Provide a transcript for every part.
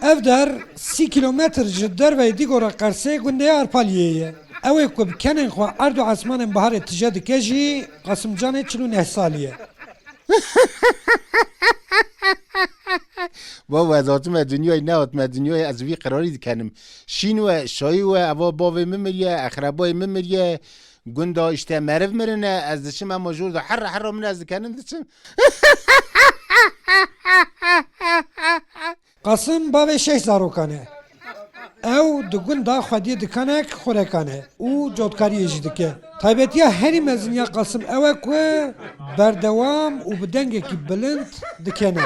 ev der 30 kilometr ji derveyê dîgora Qersê gundê Arpaliyê ye. Ew ê ku bi kenên xwe erd û esmanên biharê tije dike jî Qasımcanê 49 salî ye. بابا از آتم دنیای نه آتم دنیای از وی قراری دکنم شین و شایی و اوا باوی ممریه اخربای ممریه گندا اشته مرف مرنه از دشم اما جور دا حر من از دکنم دشم Qasım bavê 6 zarokane. Ew di gunda xwediyê dikanek xurêkane û cotkariyê jî dike. Taybetiya herî meziniya Qasım ew e ku berdewam û bi dengekî bilind dikene.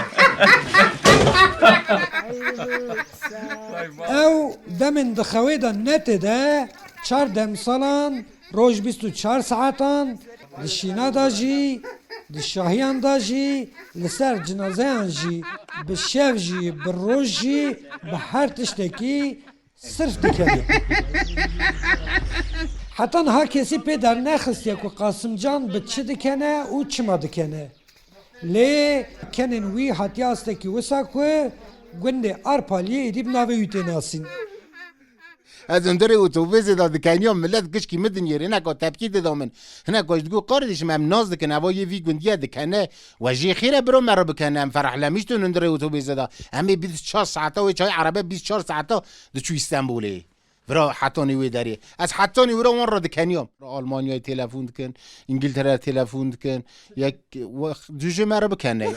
Ew demên di xewê de netê de 4 demsalan roj 24 saetan di şîna da jî di şahiyan da jî li ser cinazeyan jî bi şev jî bi roj jî bi her tiştekî sirf dikene. Heta niha kesî pê dernexistiye ku Qasımcan bi çi dikene û çima dikene. Lê kenên wî hatiye astekî wisa ku gundê Arpaliyê êdî bi navê wî tê nasîn. از اندر اتوبوس دا دکنیا ملت کشکی مدن یری نکا تبکید دامن هنه کاش دگو قاردشم هم ناز دکن اوا یه وی گندیه دکنه و جی خیره برو مرا بکنه هم فرح لمیشتون اندر اتوبوس دا همه 24 ساعتا و چای عربه 24 ساعتا دچو استانبوله برا حتانی وی داری از حتانی ورا اون را دکنیام آلمانیا تلفن دکن انگلترا تلفن دکن یک دوجه مرا بکنه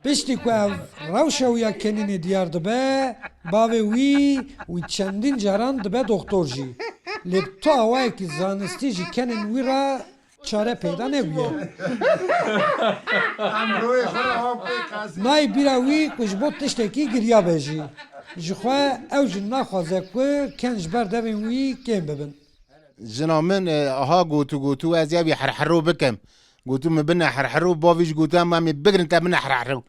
Piştî ku ev rewşa wî ya kenînê diyar dibe, bavê wî wî çendîn caran dibe doktor jî. Lê tu awayekî zanistî jî kenên wî ra çare peyda nebûye. Nayê bîra wî ku ji bo tiştekî giriya be jî. Ji xwe ew jî naxwaze ku ken ji ber devên wî kêm bibin. جنا من ها گوتو از یابی حرحرو بکم گوتو مبنى حرحرو باویش گوتو هم همی بگرن تا من حرحرو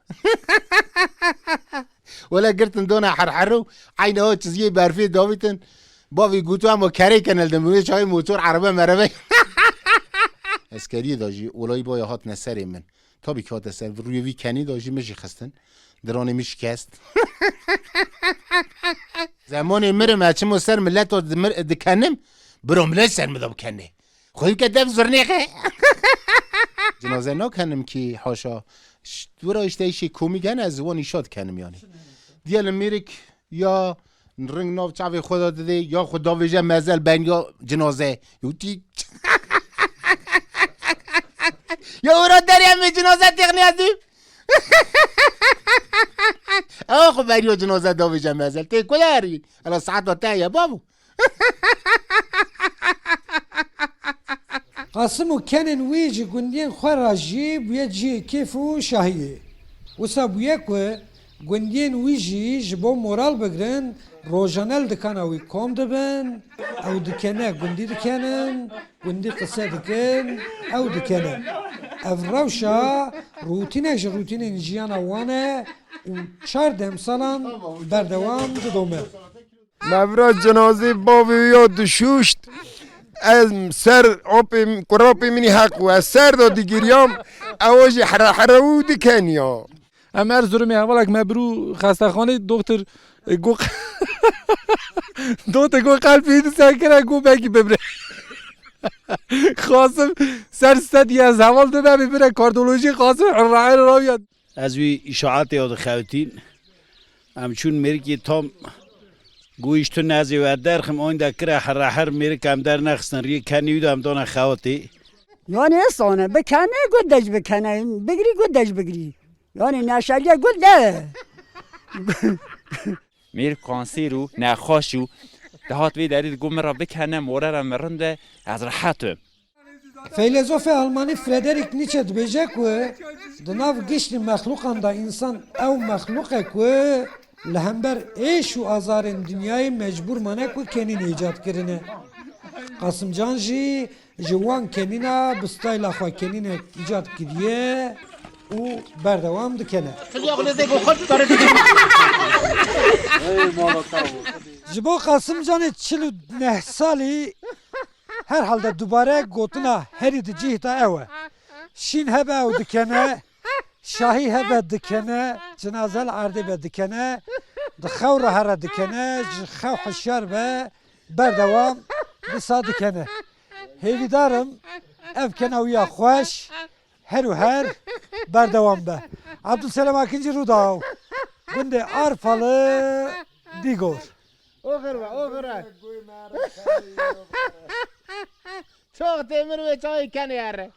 ولا گرتن دونا حرحرو عین ها چیزی برفی داویتن باوی گوتو هم کری کنل دمونه چای موتور عربه مربه اسکری داجی اولای بای هات نسری من تا بی که هات نسر روی وی کنی داجی مشی خستن درانه میش کست زمان مرم اچم و سر ملت دکنم برام لسن مدام کنه خودی که دف زرنیقه جنازه نکنم که حاشا دورا اشتایشی کومیگن از وانی شاد کنم یعنی دیال میرک یا رنگ ناو چاوی خدا داده یا خدا ویژه مزل بین یا جنازه یوتی یا اورا داری همه جنازه تقنی هستیم اوه خب بین یا جنازه دا ویژه مزل تی کداری الا ساعت و تا یا بابو Qasım û kenên wî ji gundiyên xwe re jî bûye cihê kêf û şahiyê. Wisa bûye ku gundiyên wî jî ji bo moral bigirin rojanel dikana wî kom dibin, ew dikene gundî dikenin, gundî qise dikin, ew dikene. Ev rewşa rûtînek ji rûtînên jiyana wan e û 4 demsalan berdewam didome. مبرا جنازه باوی یا دشوشت از سر قرابی منی حق و از سر دادی گریام اواجی حرو دکنیا امر زرمی اولک مبرو خستخانه دکتر گو قلبی سکره گو بگی ببره خواستم سر ستدی از حوال دو ببره کاردولوژی خواستم رعایل راویاد از وی اشاعت یاد خوتین همچون مرگی تام گویش تو نزی و درخم آن دکره حر میره کم در نخستن ریه کنیوید هم دانه خواتی یعنی استانه بکنه گودش بکنه بگری گودش بگری یعنی نشالیه گود نه میر کانسیرو نخاشو دهات وی دارید گو مرا بکنه مورر مرنده از راحتم Feylezof Almanî Friedrich Nietzsche dibêje ku di nav giştî mexluqan da însan ew mexluq e ku li hember êş û azarên dinyayê mecbûr mane ku kenîn îcat kirine. Qasımcan jî ji wan kenîna bi stayla xwe kenînek îcat kiriye û berdewam dikene. Ji bo Qasımcanê 49 salî herhalde dubare gotuna heri di cihta ewe. Şin hebe ev dikene, şahi hebe dikene, cenazel arde be dikene, dixevra hera dikene, jixev hişyar be, berdevam, disa dikene. Hevidarım, ev kenaviya xoş, her u her, berdevam be. Abdülselam Akıncı Rudav, günde Arfalı, Digor. Oğur. Çok demir ve çay kanı yarı.